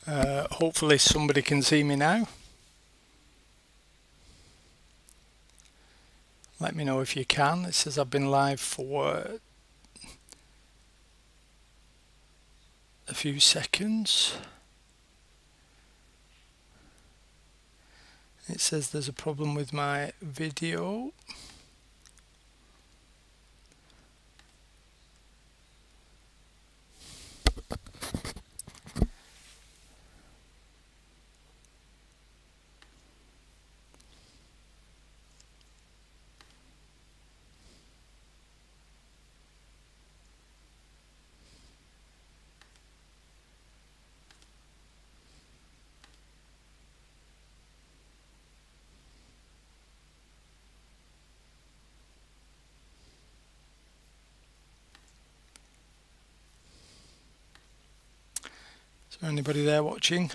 Hopefully somebody can see me now. Let me know if you can. It says I've been live for a few seconds. It says there's a problem with my video. Is there anybody there watching?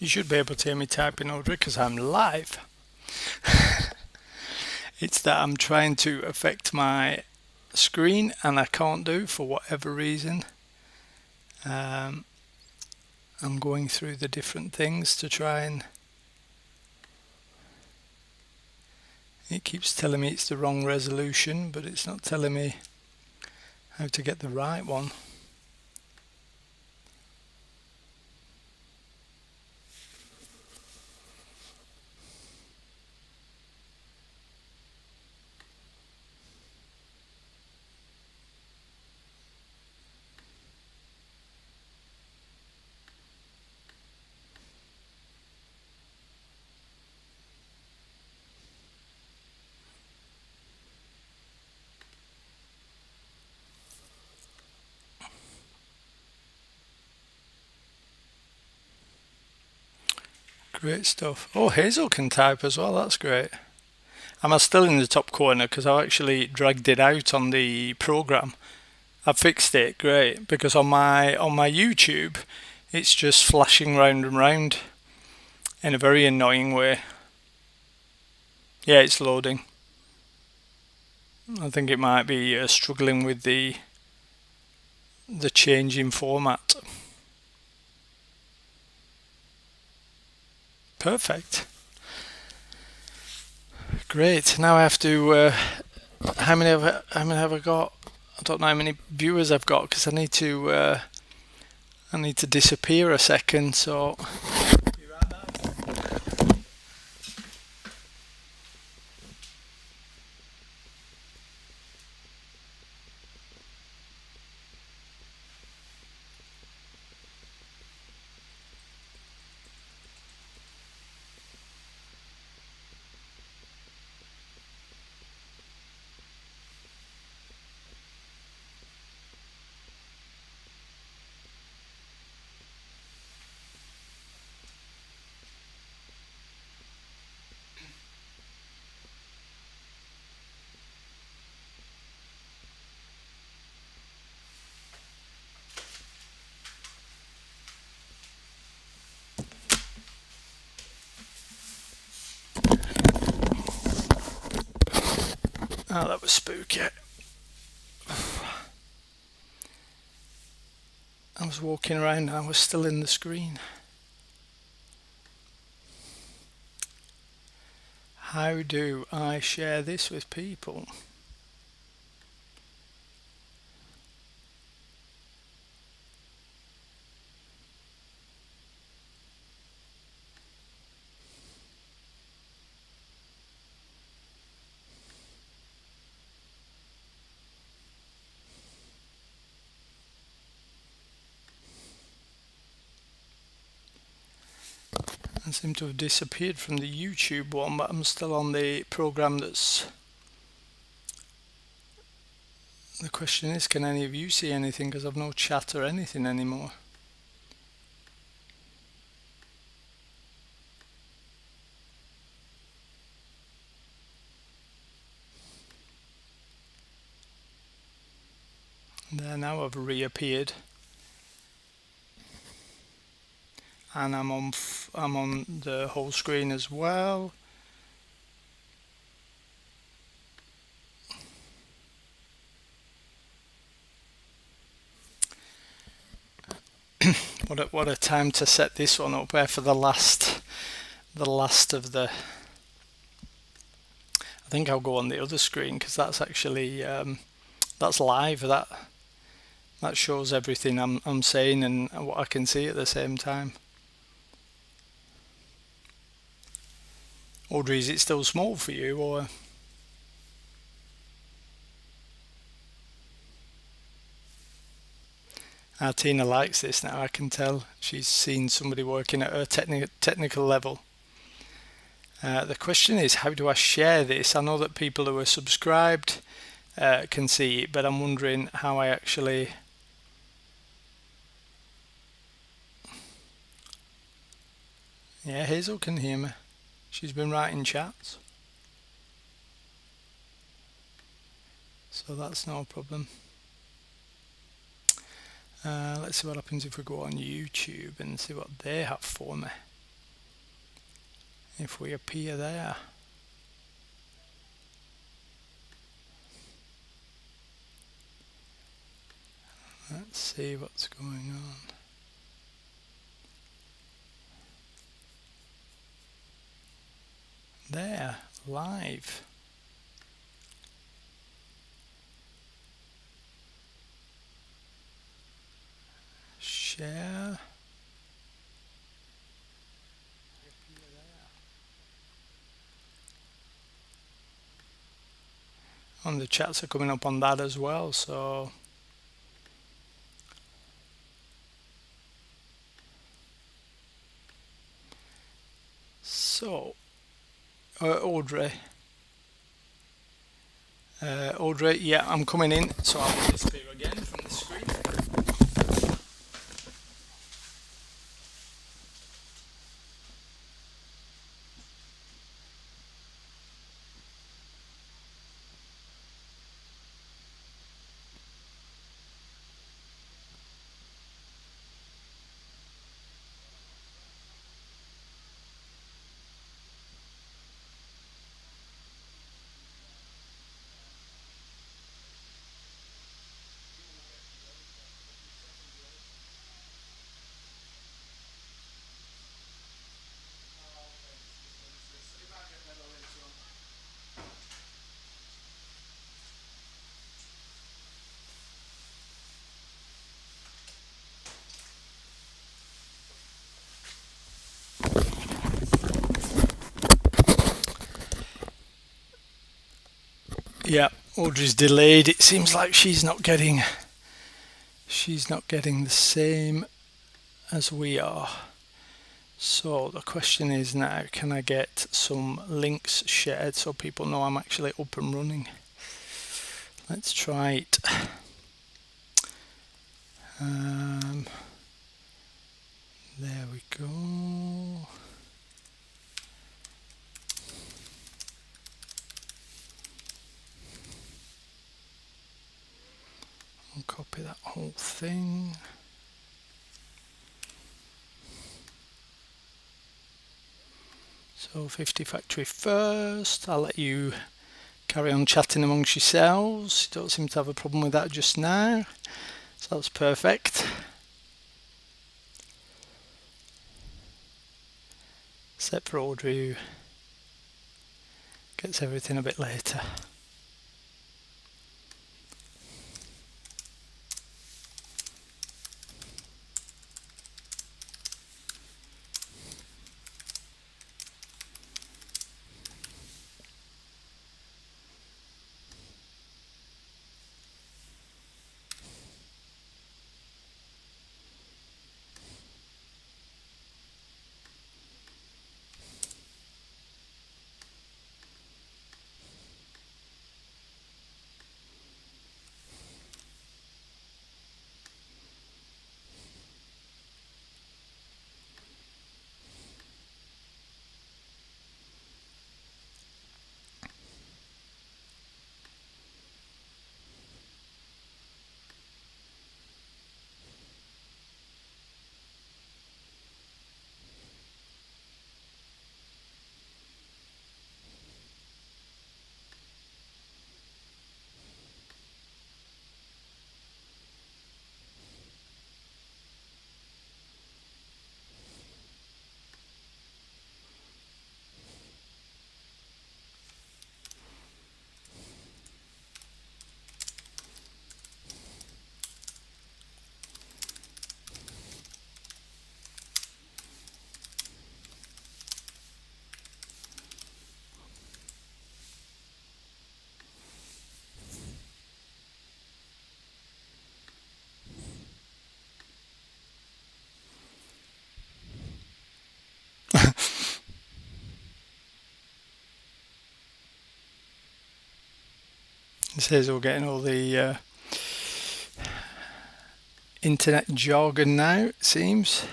You should be able to hear me typing, Audrey, because I'm live. It's that I'm trying to affect my screen and I can't do for whatever reason. I'm going through the different things to try and it keeps telling me it's the wrong resolution, but it's not telling me how to get the right one. Great stuff. Oh, Hazel can type as well. That's great. Am I still in the top corner? Because I've actually dragged it out on the program. I've fixed it. Great. Because on my YouTube, it's just flashing round and round in a very annoying way. Yeah, it's loading. I think it might be struggling with the change in format. Perfect. Great. Now I have to. How many have I got? I don't know how many viewers I've got because I need to. I need to disappear a second. So. Oh, that was spooky. I was walking around and I was still in the screen. How do I share this with people? I seem to have disappeared from the YouTube one, but I'm still on the program that's... The question is, can any of you see anything? Because I've no chat or anything anymore. There, now I've reappeared. And I'm on the whole screen as well. What a time to set this one up there for the last of the... I think I'll go on the other screen because that's actually that's live. That shows everything I'm saying and what I can see at the same time. Audrey, is it still small for you, or? Tina likes this now, I can tell. She's seen somebody working at her technical level. The question is, how do I share this? I know that people who are subscribed can see it, but I'm wondering how I actually... Yeah, Hazel can hear me. She's been writing chats. So that's no problem. Let's see what happens if we go on YouTube and see what they have for me. If we appear there. Let's see what's going on. There, live. Share. And the chats are coming up on that as well, so... So, Audrey. Audrey, yeah, I'm coming in, so I'll disappear again from the screen. Yeah, Audrey's delayed. It seems like she's not getting the same as we are. So the question is now, can I get some links shared so people know I'm actually up and running? Let's try it. There we go. I'll copy that whole thing. So 50 Factory first. I'll let you carry on chatting amongst yourselves. You don't seem to have a problem with that just now. So that's perfect. Except for Audrey, who gets everything a bit later. It says we're getting all the internet jargon now, it seems.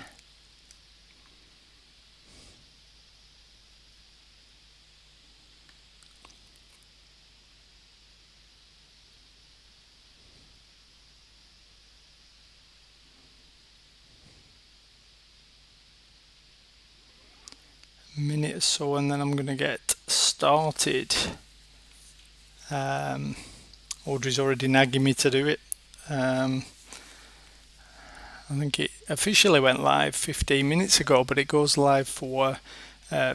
Minute or so and then I'm going to get started. Audrey's already nagging me to do it. I think it officially went live 15 minutes ago, but it goes live for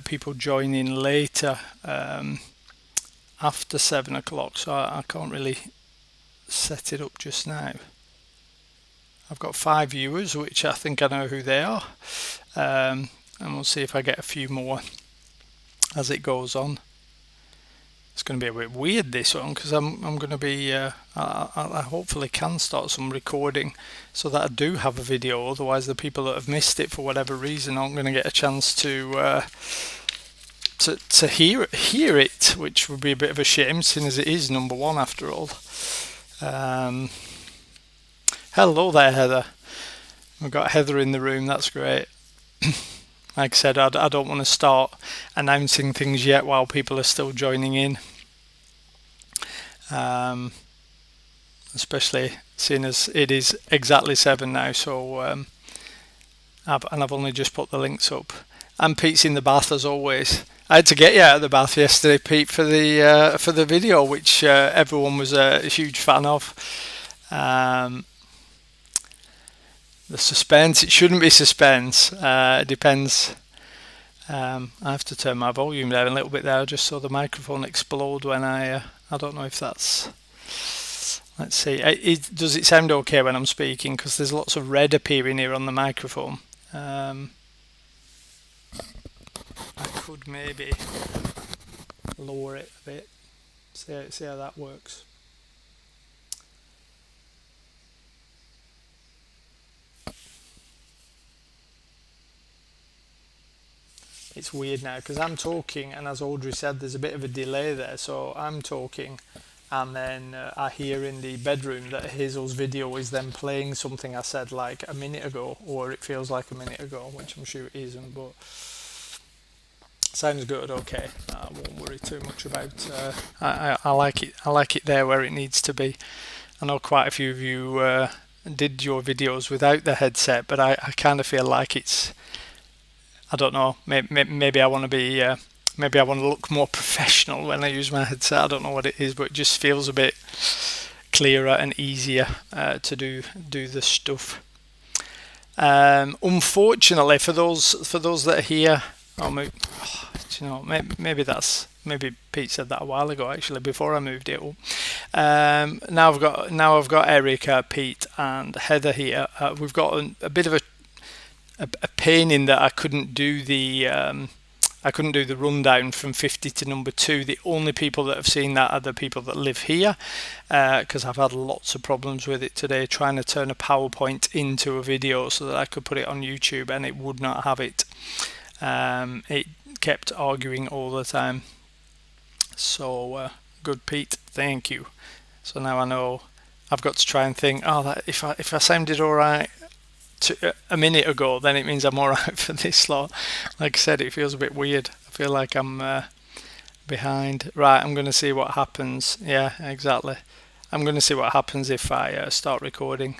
people joining later after 7 o'clock, so I can't really set it up just now. I've got 5 viewers, which I think I know who they are, and we'll see if I get a few more as it goes on. It's going to be a bit weird, this one, because I'm going to be I hopefully can start some recording so that I do have a video. Otherwise the people that have missed it for whatever reason aren't going to get a chance to hear it, which would be a bit of a shame, seeing as it is number 1 after all. Hello there, Heather. We've got Heather in the room. That's great. Like I said, I don't want to start announcing things yet while people are still joining in, especially seeing as it is exactly 7 now. So I've only just put the links up. And Pete's in the bath as always. I had to get you out of the bath yesterday, Pete, for the video, which everyone was a huge fan of. The suspense, it shouldn't be suspense. It depends. I have to turn my volume down a little bit there. I just saw the microphone explode when I don't know if that's... Let's see. Does it sound okay when I'm speaking? Because there's lots of red appearing here on the microphone. I could maybe lower it a bit. See how that works. It's weird now because I'm talking, and as Audrey said, there's a bit of a delay there. So I'm talking, and then I hear in the bedroom that Hazel's video is then playing something I said like a minute ago, or it feels like a minute ago, which I'm sure it isn't, but sounds good. Okay, I won't worry too much about. I like it. I like it there where it needs to be. I know quite a few of you did your videos without the headset, but I kind of feel like it's. I don't know. Maybe I want to be. Maybe I want to look more professional when I use my headset. I don't know what it is, but it just feels a bit clearer and easier to do the stuff. Unfortunately, for those that are here, maybe Pete said that a while ago actually before I moved it up. Now I've got Erica, Pete, and Heather here. We've got a bit of a pain in that I couldn't do the rundown from 50 to number 2. The only people that have seen that are the people that live here, because I've had lots of problems with it today trying to turn a PowerPoint into a video so that I could put it on YouTube, and it would not have it. It kept arguing all the time. So good, Pete, thank you. So now I know I've got to try and think, that if I sounded all right a minute ago, then it means I'm alright for this lot. Like I said, it feels a bit weird. I feel like I'm behind. Right, I'm going to see what happens. Yeah, exactly. I'm going to see what happens if I start recording.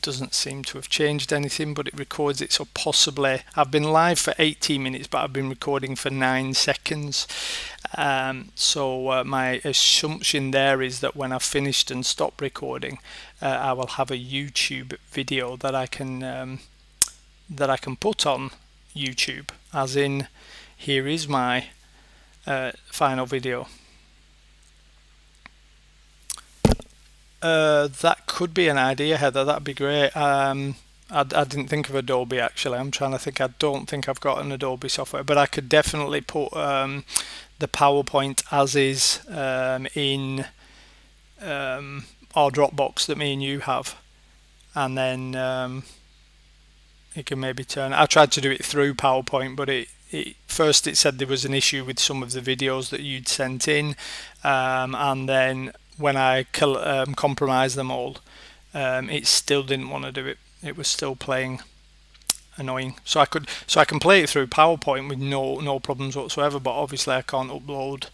Doesn't seem to have changed anything, but it records it, so possibly I've been live for 18 minutes, but I've been recording for 9 seconds. So my assumption there is that when I've finished and stopped recording, I will have a YouTube video that I can put on YouTube, as in here is my final video. That could be an idea, Heather. That'd be great. I didn't think of Adobe actually. I'm trying to think. I don't think I've got an Adobe software, but I could definitely put the PowerPoint as is in our Dropbox that me and you have, and then it can maybe turn. I tried to do it through PowerPoint, but it first it said there was an issue with some of the videos that you'd sent in, and then when I compromised them all, it still didn't want to do it. It was still playing annoying. So I can play it through PowerPoint with no problems whatsoever, but obviously I can't upload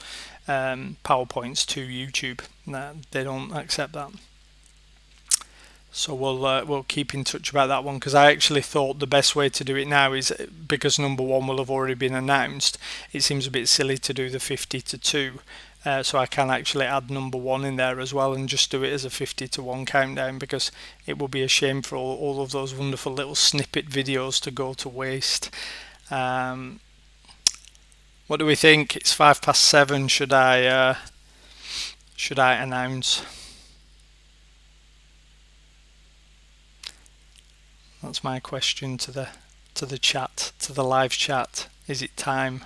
PowerPoints to YouTube. They don't accept that. So we'll keep in touch about that one, because I actually thought the best way to do it now is, because number 1 will have already been announced, it seems a bit silly to do the 50 to 2. So I can actually add number 1 in there as well and just do it as a 50 to 1 countdown, because it will be a shame for all of those wonderful little snippet videos to go to waste. What do we think? It's 7:05. Should I announce? That's my question to the chat, to the live chat. Is it time?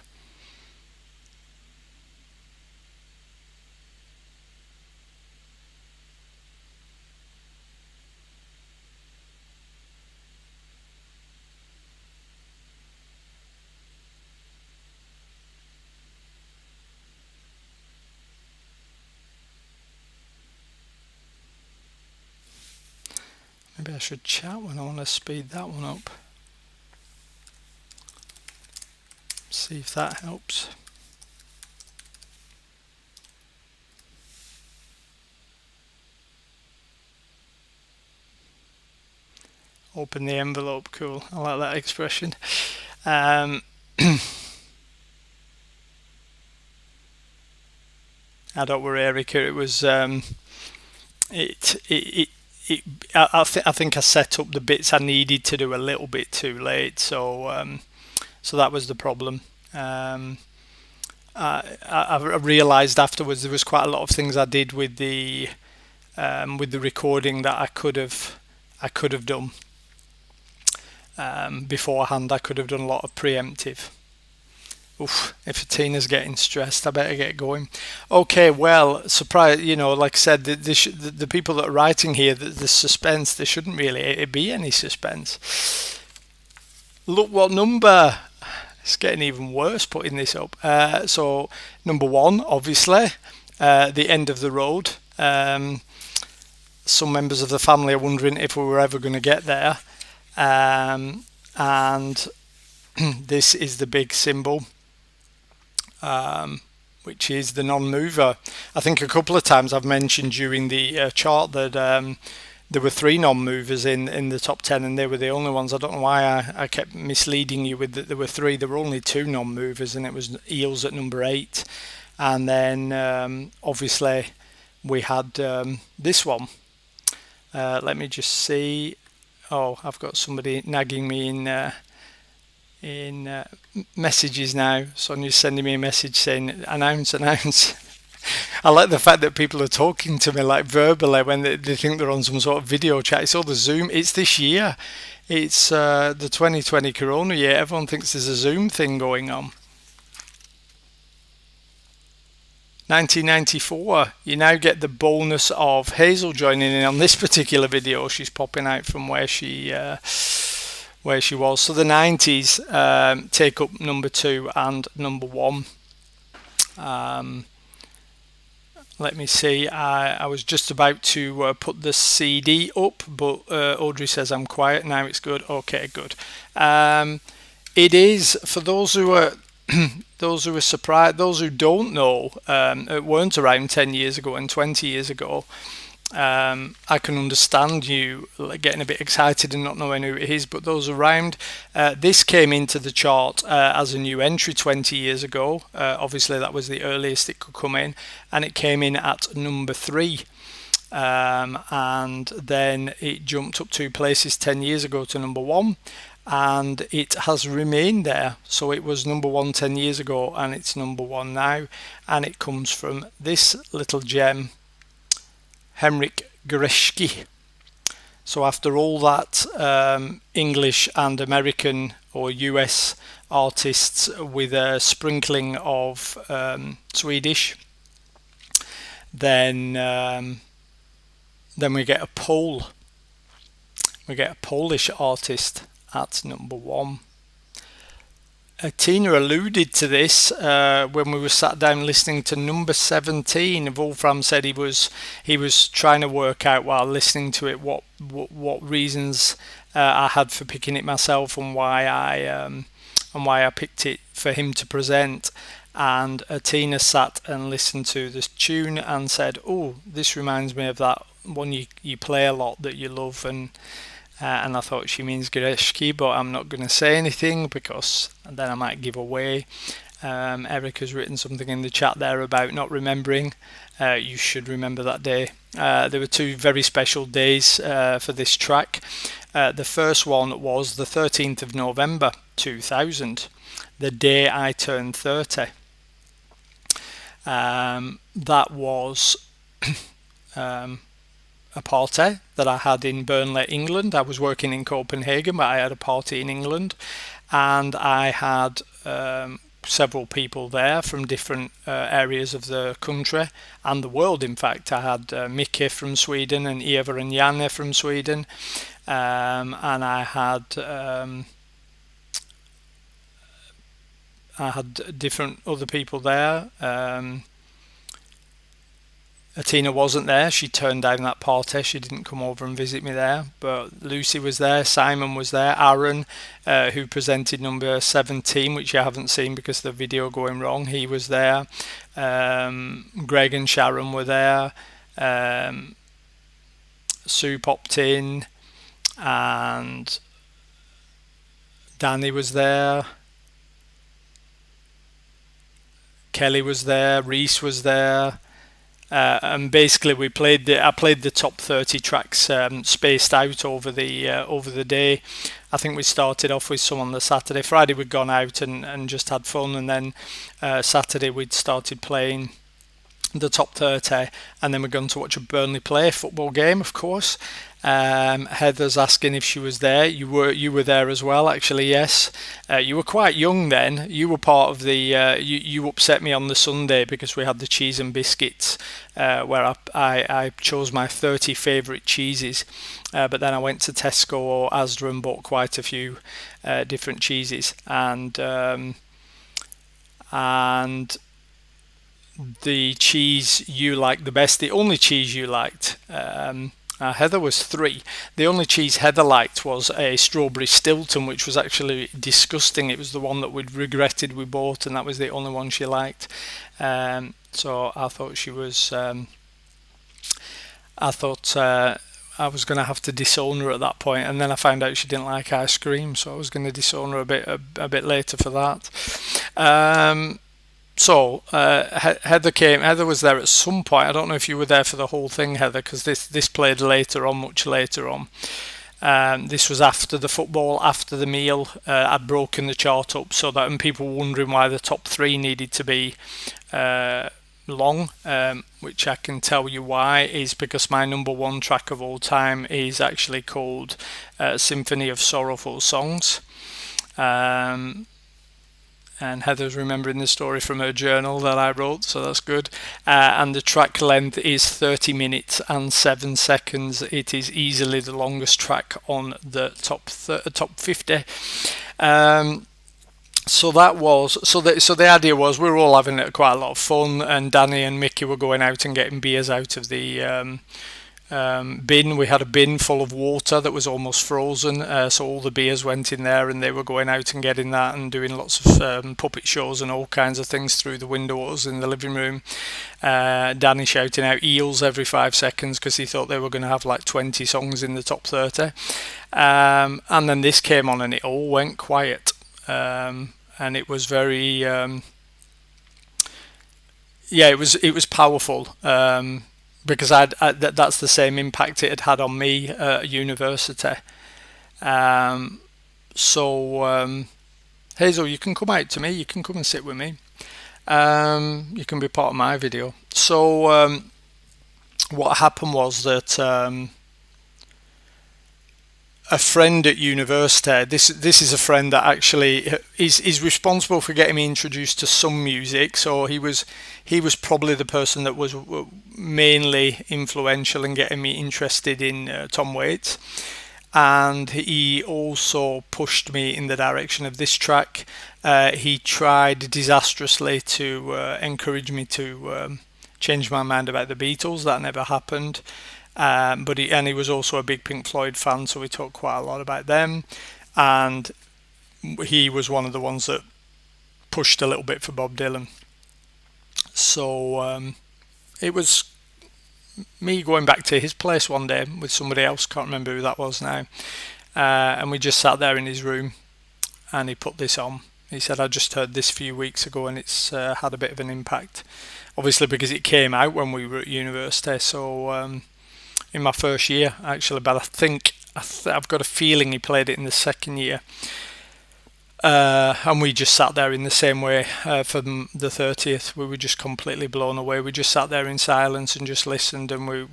Maybe I should chat when I want to speed that one up. See if that helps. Open the envelope, cool. I like that expression. I don't worry, Erica. It was I think I set up the bits I needed to do a little bit too late, so that was the problem. I realised afterwards there was quite a lot of things I did with the recording that I could have done beforehand. I could have done a lot of preemptive. Oof, if Tina's getting stressed, I better get going. Okay, well, surprise, like I said, the people that are writing here, the suspense, there shouldn't really be any suspense. Look what number. It's getting even worse putting this up. So, number one, obviously, the end of the road. Some members of the family are wondering if we were ever going to get there. And this is the big symbol, which is the non-mover. I think a couple of times I've mentioned during the chart that there were 3 non-movers in the top 10, and they were the only ones. I don't know why I kept misleading you with that there were 3. There were only 2 non-movers, and it was Eels at number 8. And then obviously we had this one. Let me just see. Oh, I've got somebody nagging me in messages now. Sonia's sending me a message saying announce. I like the fact that people are talking to me like verbally when they think they're on some sort of video chat. It's all the Zoom. It's this year. It's the 2020 Corona year. Everyone thinks there's a Zoom thing going on. 1994, you now get the bonus of Hazel joining in on this particular video. She's popping out from where she was. So the 90s take up number 2 and number 1. Let me see. I was just about to put the CD up, but Audrey says I'm quiet now. It's good. Okay, good. It is for those who are those who are surprised, those who don't know, it weren't around 10 years ago and 20 years ago. I can understand you getting a bit excited and not knowing who it is, but those around, this came into the chart as a new entry 20 years ago. Obviously that was the earliest it could come in, and it came in at number 3. And then it jumped up 2 places 10 years ago to number 1, and it has remained there. So it was number 1 10 years ago, and it's number 1 now, and it comes from this little gem, Henrik Goretzky. So after all that English and American or US artists with a sprinkling of Swedish, then we get a Pole. We get a Polish artist at number 1. Tina alluded to this when we were sat down listening to number 17. Wolfram said he was trying to work out while listening to it what reasons I had for picking it myself, and why I picked it for him to present. And Tina sat and listened to this tune and said, "Oh, this reminds me of that one you play a lot that you love," and I thought she means Goretzky, but I'm not going to say anything because then I might give away. Erica's written something in the chat there about not remembering. You should remember that day. There were 2 very special days for this track. The first one was the 13th of November 2000, the day I turned 30. That was a party that I had in Burnley, England. I was working in Copenhagen, but I had a party in England, and I had several people there from different areas of the country and the world. In fact, I had Mickey from Sweden and Eva and Janne from Sweden, and I had different other people there. Tina wasn't there. She turned down that party. She didn't come over and visit me there. But Lucy was there. Simon was there. Aaron, who presented number 17, which you haven't seen because of the video going wrong, he was there. Greg and Sharon were there. Sue popped in. And Danny was there. Kelly was there. Reese was there. And basically I played the top 30 tracks spaced out over the day. I think we started off with some on the Saturday. Friday we'd gone out and just had fun, and then Saturday we'd started playing the top 30, and then we're going to watch a Burnley play football game, of course. Heather's asking if she was there. You were there as well, actually. Yes, you were quite young then. You were part of the. You upset me on the Sunday because we had the cheese and biscuits, where I chose my 30 favourite cheeses, but then I went to Tesco or Asda and bought quite a few different cheeses, and the cheese you liked the best, the only cheese you liked. Heather was 3. The only cheese Heather liked was a strawberry Stilton, which was actually disgusting. It was the one that we'd regretted we bought, and that was the only one she liked. So I thought she was. I thought I was going to have to disown her at that point, and then I found out she didn't like ice cream, so I was going to disown her a bit later for that. So Heather came. Heather was there at some point. I don't know if you were there for the whole thing, Heather, because this played later on, much later on. This was after the football, after the meal. I'd broken the chart up so that, and people were wondering why the top 3 needed to be long, which I can tell you why, is because my number 1 track of all time is actually called Symphony of Sorrowful Songs. And Heather's remembering the story from her journal that I wrote, so that's good. And the track length is 30 minutes and 7 seconds. It is easily the longest track on the top 50. So the idea was we were all having quite a lot of fun, and Danny and Mickey were going out and getting beers out of the bin. We had a bin full of water that was almost frozen, so all the beers went in there, and they were going out and getting that and doing lots of puppet shows and all kinds of things through the windows in the living room. Danny shouting out eels every 5 seconds because he thought they were going to have like 20 songs in the top 30. And then this came on and it all went quiet, and it was very it was powerful. Because that's the same impact it had had on me at university. Hazel, you can come out to me. You can come and sit with me. You can be part of my video. So what happened was that a friend at university, this is a friend that actually is responsible for getting me introduced to some music. So he was probably the person that was mainly influential in getting me interested in Tom Waits, and he also pushed me in the direction of this track. He tried disastrously to encourage me to change my mind about the Beatles. That never happened. But he was also a big Pink Floyd fan, so we talked quite a lot about them. And he was one of the ones that pushed a little bit for Bob Dylan. So it was me going back to his place one day with somebody else, can't remember who that was now, and we just sat there in his room, and he put this on. He said, I just heard this a few weeks ago, and it's had a bit of an impact, obviously because it came out when we were at university. So in my first year actually, but I think I've got a feeling he played it in the second year. And we just sat there in the same way for the 30th. We were just completely blown away. We just sat there in silence and just listened, and we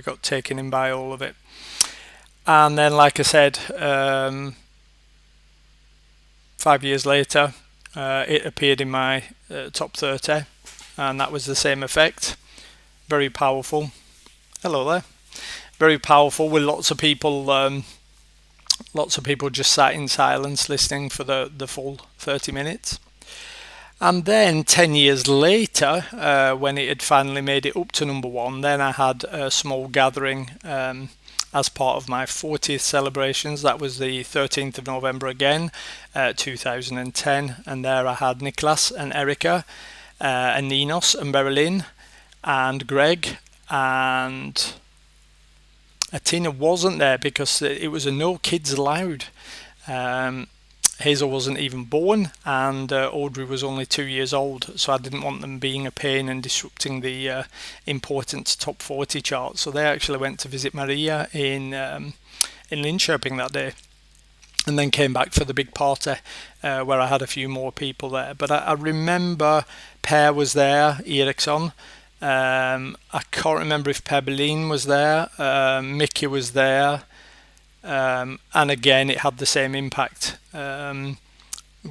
got taken in by all of it. And then, like I said, 5 years later, it appeared in my top 30, and that was the same effect. Very powerful. Hello there. Very powerful, with lots of people just sat in silence listening for the full 30 minutes. And then 10 years later, when it had finally made it up to number 1, then I had a small gathering as part of my 40th celebrations. That was the 13th of November again, 2010. And there I had Niklas and Erica, and Ninos and Berlin and Greg, and Tina wasn't there because it was a no kids allowed. Hazel wasn't even born, and Audrey was only 2 years old, so I didn't want them being a pain and disrupting the important top 40 chart. So they actually went to visit Maria in Linköping that day, and then came back for the big party where I had a few more people there. But I remember Per was there, Eriksson, I can't remember if Pebberleen was there. Mickey was there. And again, it had the same impact.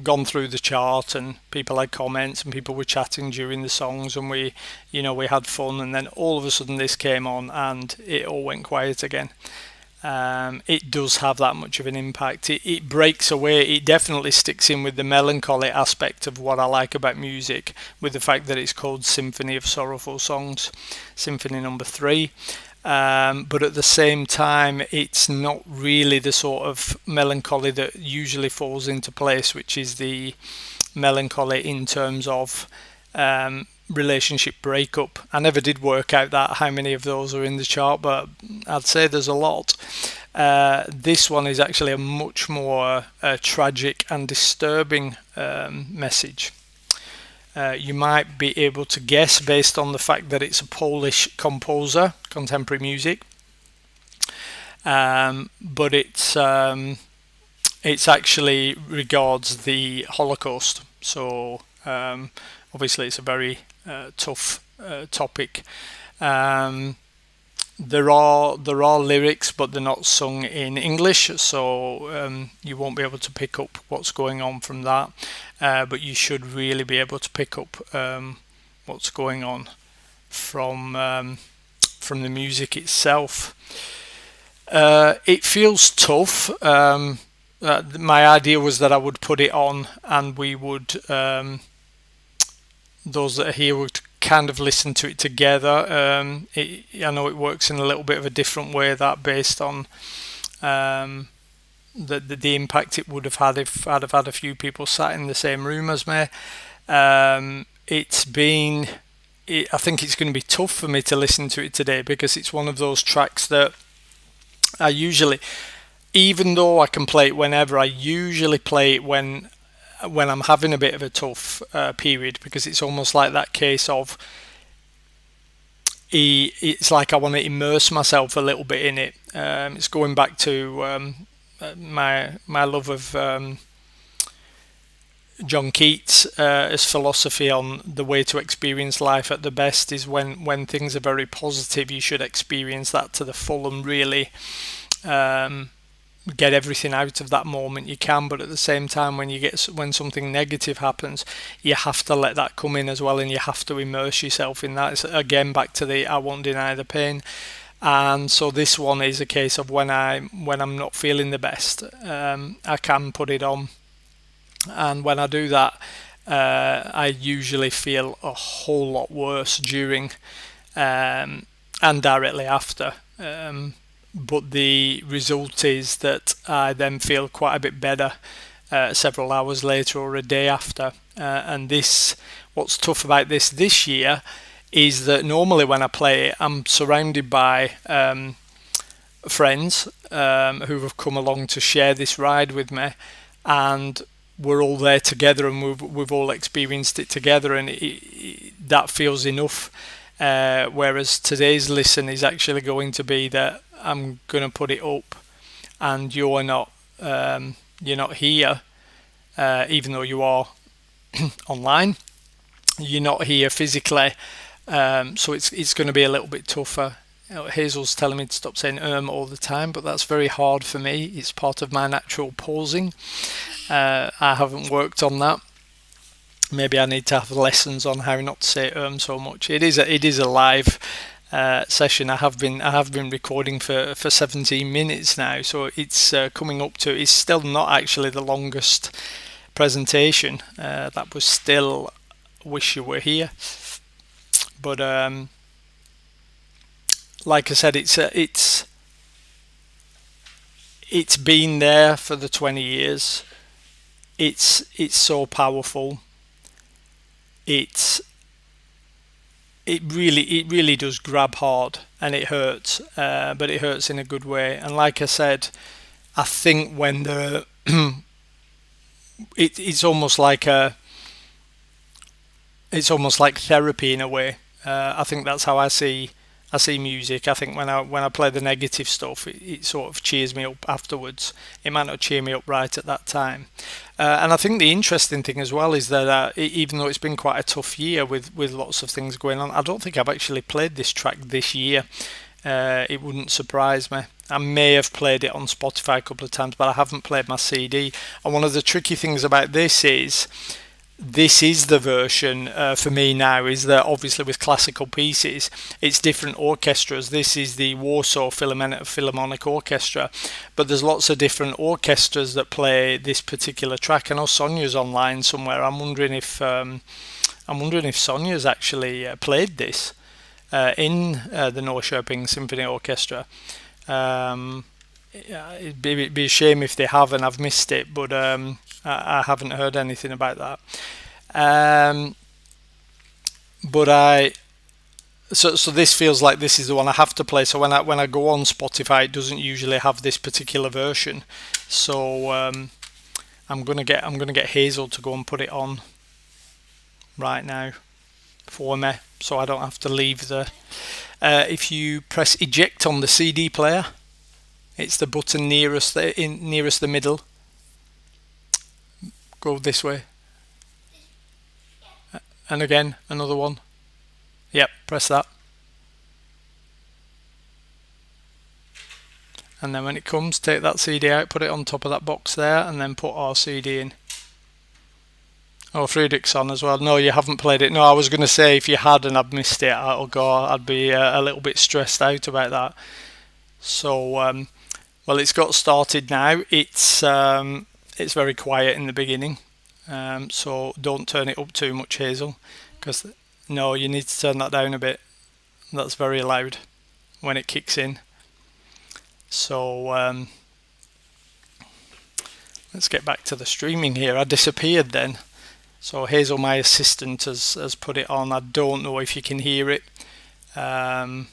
Gone through the chart, and people had comments, and people were chatting during the songs, and we had fun. And then all of a sudden, this came on, and it all went quiet again. It does have that much of an impact. It breaks away. It definitely sticks in with the melancholy aspect of what I like about music, with the fact that it's called Symphony of Sorrowful Songs, Symphony number 3. But at the same time, it's not really the sort of melancholy that usually falls into place, which is the melancholy in terms of relationship breakup. I never did work out that how many of those are in the chart, but I'd say there's a lot. This one is actually a much more tragic and disturbing message. You might be able to guess based on the fact that it's a Polish composer, contemporary music, but it's actually regards the Holocaust. So obviously it's a very tough topic. There are lyrics, but they're not sung in English, so you won't be able to pick up what's going on from that. But you should really be able to pick up what's going on from the music itself. It feels tough. My idea was that I would put it on, and we would, those that are here would kind of listen to it together. I know it works in a little bit of a different way, that based on the impact it would have had if I'd have had a few people sat in the same room as me. I think it's going to be tough for me to listen to it today, because it's one of those tracks that I usually, even though I can play it whenever, I usually play it when I'm having a bit of a tough period, because it's almost like that case of it's like I want to immerse myself a little bit in it. It's going back to my love of John Keats' his philosophy on the way to experience life at the best is when things are very positive, you should experience that to the full and really get everything out of that moment you can. But at the same time, when something negative happens, you have to let that come in as well, and you have to immerse yourself in that. It's again back to the I won't deny the pain. And so this one is a case of when I'm not feeling the best, I can put it on, and when I do that, I usually feel a whole lot worse during and directly after. But the result is that I then feel quite a bit better several hours later or a day after. And what's tough about this year is that normally when I play it, I'm surrounded by friends who have come along to share this ride with me, and we're all there together, and we've all experienced it together, and that feels enough. Whereas today's listen is actually going to be that I'm going to put it up, and you're not here, even though you are online. You're not here physically, so it's going to be a little bit tougher. Hazel's telling me to stop saying all the time, but that's very hard for me. It's part of my natural pausing. I haven't worked on that. Maybe I need to have lessons on how not to say so much. It is a live session. I have been recording for 17 minutes now, so it's coming up to. It's still not actually the longest presentation. That was still Wish You Were Here, but like I said, it's been there for the 20 years. It's so powerful. It really does grab hard, and it hurts, but it hurts in a good way. And like I said, I think when it's almost like therapy in a way. I think that's how I see I see music. I think when I play the negative stuff, it sort of cheers me up afterwards. It might not cheer me up right at that time. And I think the interesting thing as well is that even though it's been quite a tough year with lots of things going on, I don't think I've actually played this track this year. It wouldn't surprise me. I may have played it on Spotify a couple of times, but I haven't played my CD. And one of the tricky things about this is the version for me now, is that obviously with classical pieces it's different orchestras. This is the Warsaw Philharmonic Orchestra, but there's lots of different orchestras that play this particular track. I know Sonia's online somewhere. I'm wondering if Sonia's actually played this in the Norrköping Symphony Orchestra. It'd be a shame if they have and I've missed it, but I haven't heard anything about that. So this feels like this is the one I have to play. So when I go on Spotify, it doesn't usually have this particular version. So I'm gonna get Hazel to go and put it on right now for me, so I don't have to leave the. If you press eject on the CD player, it's the button nearest the middle. Go this way. And again, another one. Yep, press that. And then when it comes, take that CD out, put it on top of that box there, and then put our CD in. Oh, Friedrich's on as well. No, you haven't played it. No, I was going to say if you had and I'd missed it, I'd be a little bit stressed out about that. So, well, it's got started now. It's very quiet in the beginning, so don't turn it up too much, Hazel, because no, you need to turn that down a bit. That's very loud when it kicks in. So let's get back to the streaming here. I disappeared then. So Hazel, my assistant, has put it on. I don't know if you can hear it. Let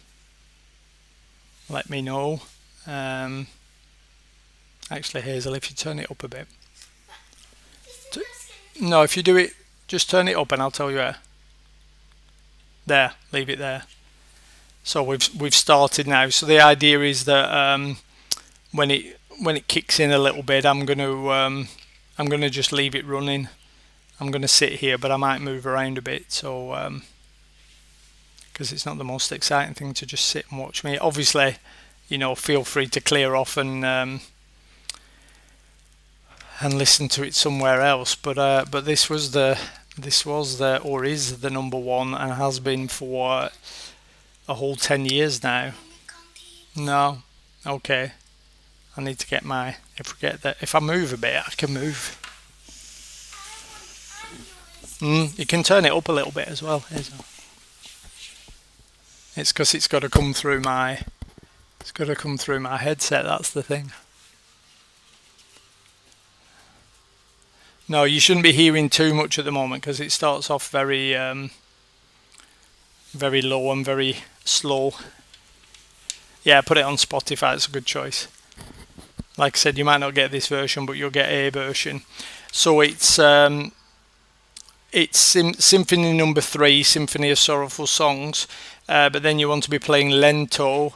me know. Actually, Hazel, if you turn it up a bit. No, if you do it, just turn it up and I'll tell you where. There, leave it there. So we've started now. So the idea is that when it kicks in a little bit, I'm gonna just leave it running. I'm gonna sit here, but I might move around a bit. So because it's not the most exciting thing to just sit and watch me. Obviously, feel free to clear off and listen to it somewhere else. But this was the or is the number one and has been for a whole 10 years now. No, okay. I need to get my. If I move a bit, I can move. You can turn it up a little bit as well. It's because it's got to come through my. It's got to come through my headset. That's the thing. No, you shouldn't be hearing too much at the moment because it starts off very, very low and very slow. Yeah, put it on Spotify. It's a good choice. Like I said, you might not get this version, but you'll get a version. So it's Symphony number 3, Symphony of Sorrowful Songs, but then you want to be playing Lento,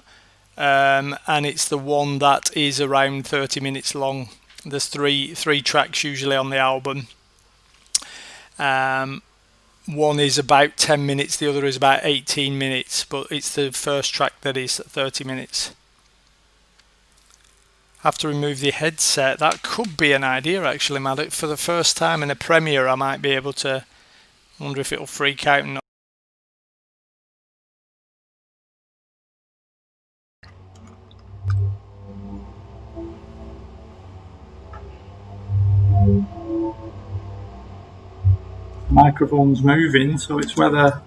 and it's the one that is around 30 minutes long. There's three tracks usually on the album. One is about 10 minutes, the other is about 18 minutes, but it's the first track that is 30 minutes. Have to remove the headset. That could be an idea actually, Matt. For the first time in a premiere, I might be able to. Wonder if it'll freak out and not. The microphone's moving, so it's whether.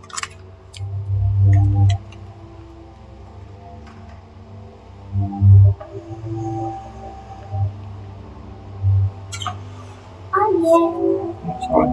Sorry.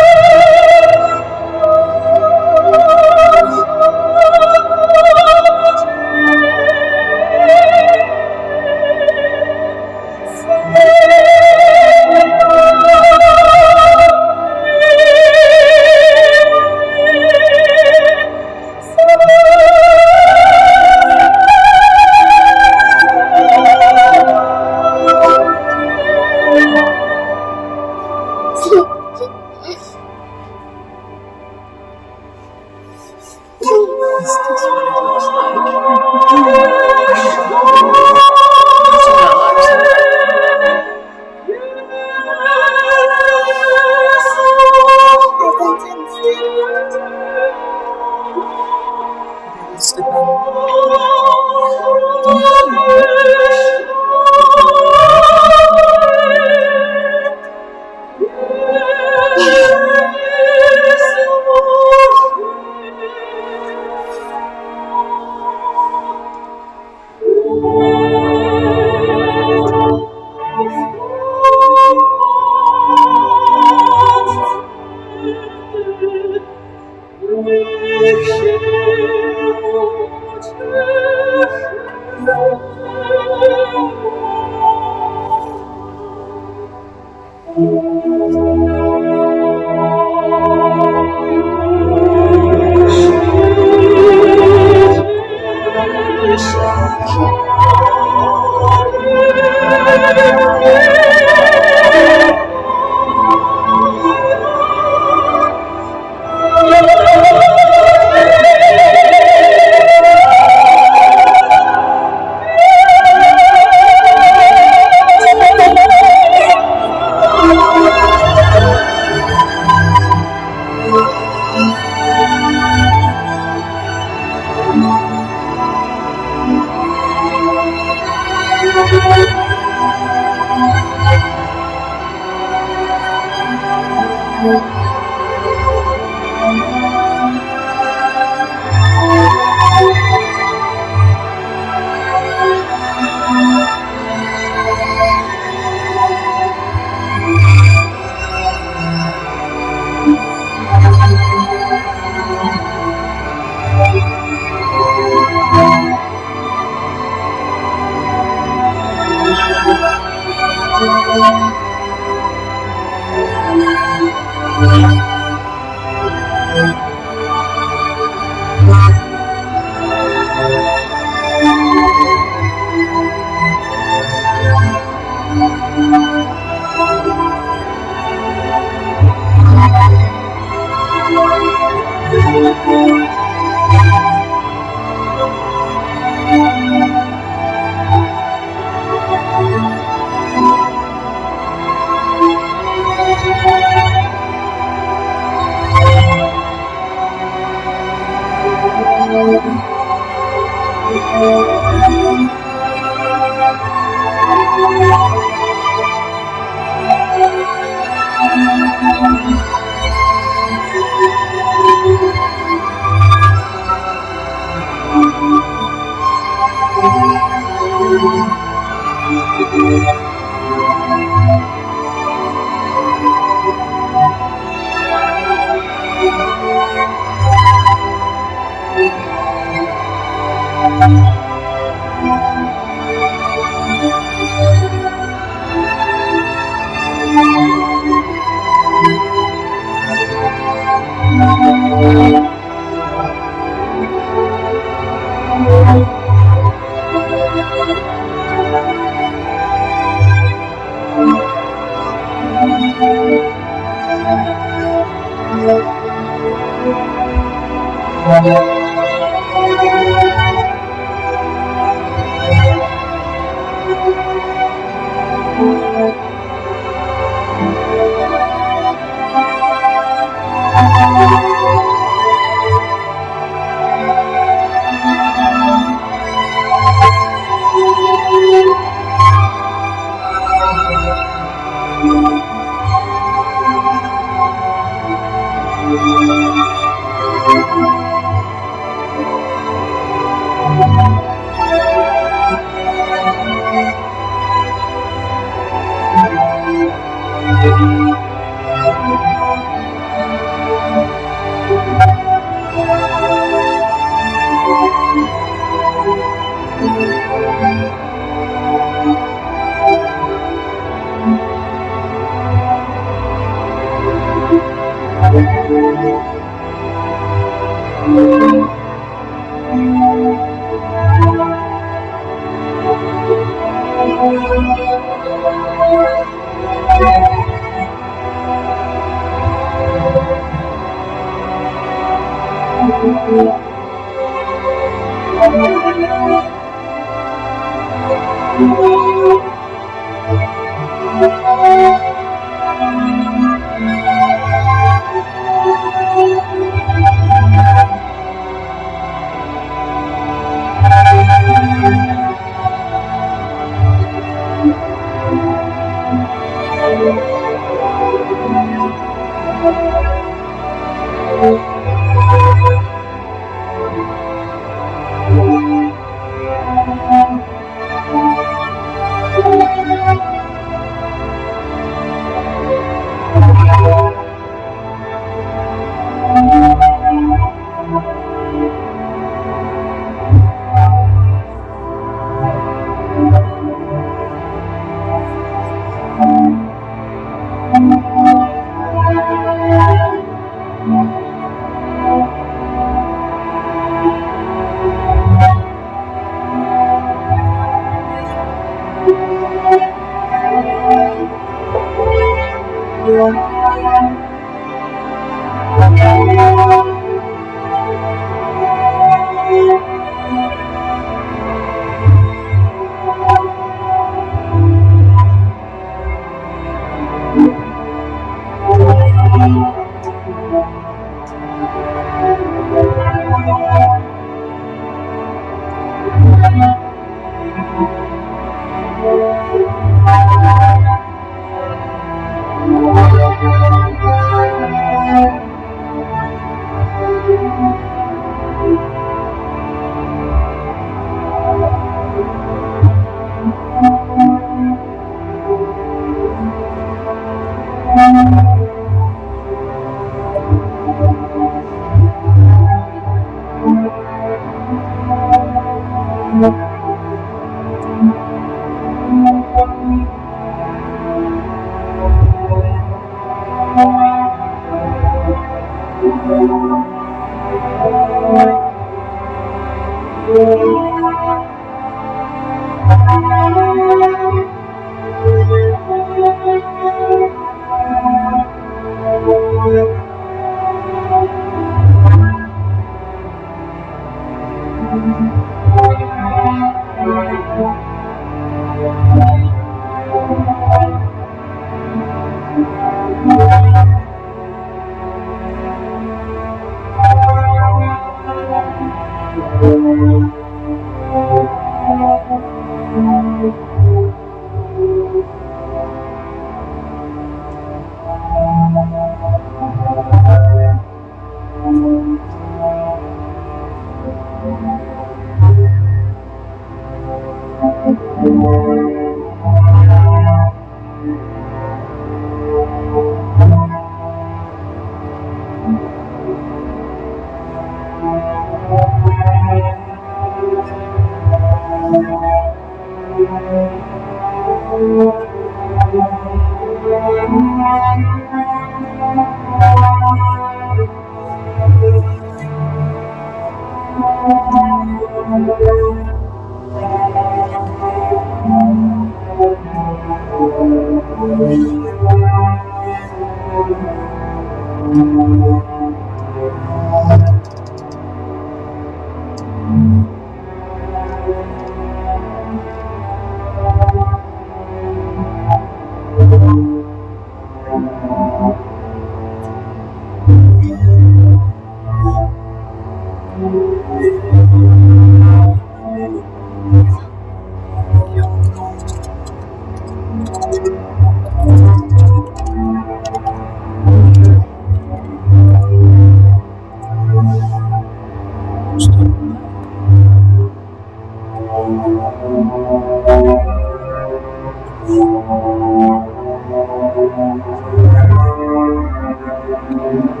Nice.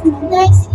15 minutes.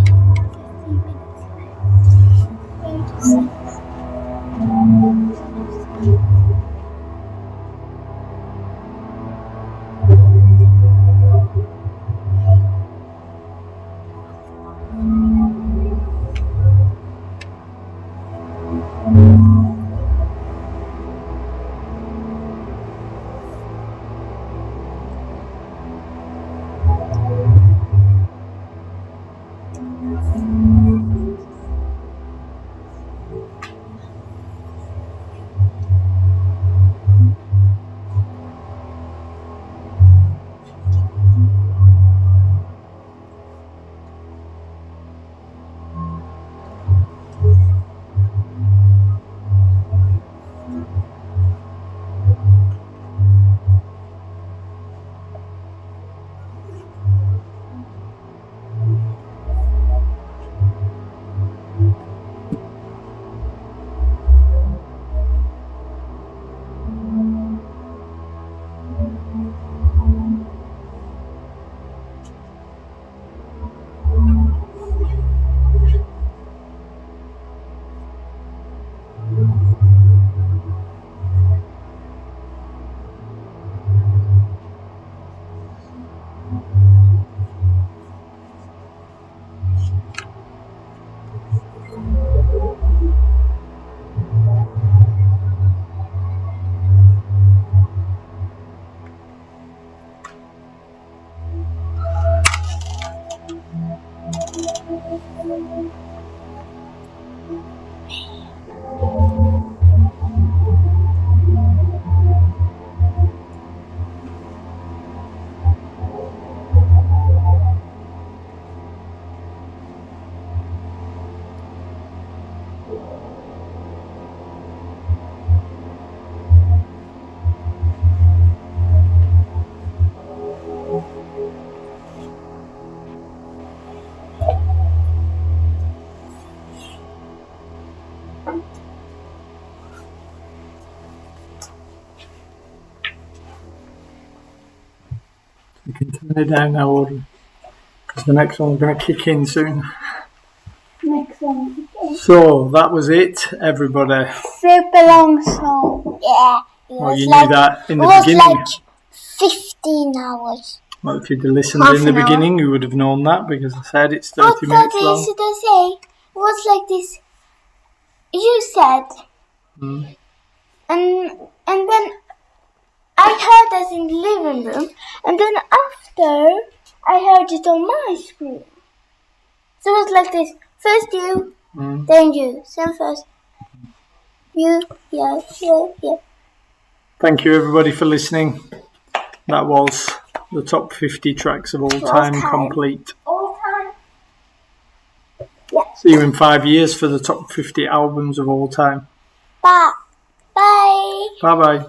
You can turn it down now, Audrey, because the next one's going to kick in soon. Next one. So that was it, everybody. Super long song. Yeah. Well, you knew that in the beginning. It was like 15 hours. Well, if you'd listened Half in the an hour. beginning, you would have known that, because I said it's 30 What minutes did long. should I say? It was like this. You said, and then I heard us in the living room, and then after I heard it on my screen. So it was like this. First you, then you. Then first you, yeah. Thank you, everybody, for listening. That was the top 50 tracks of all time complete. All time. Yeah. See you in 5 years for the top 50 albums of all time. Bye. Bye. Bye-bye.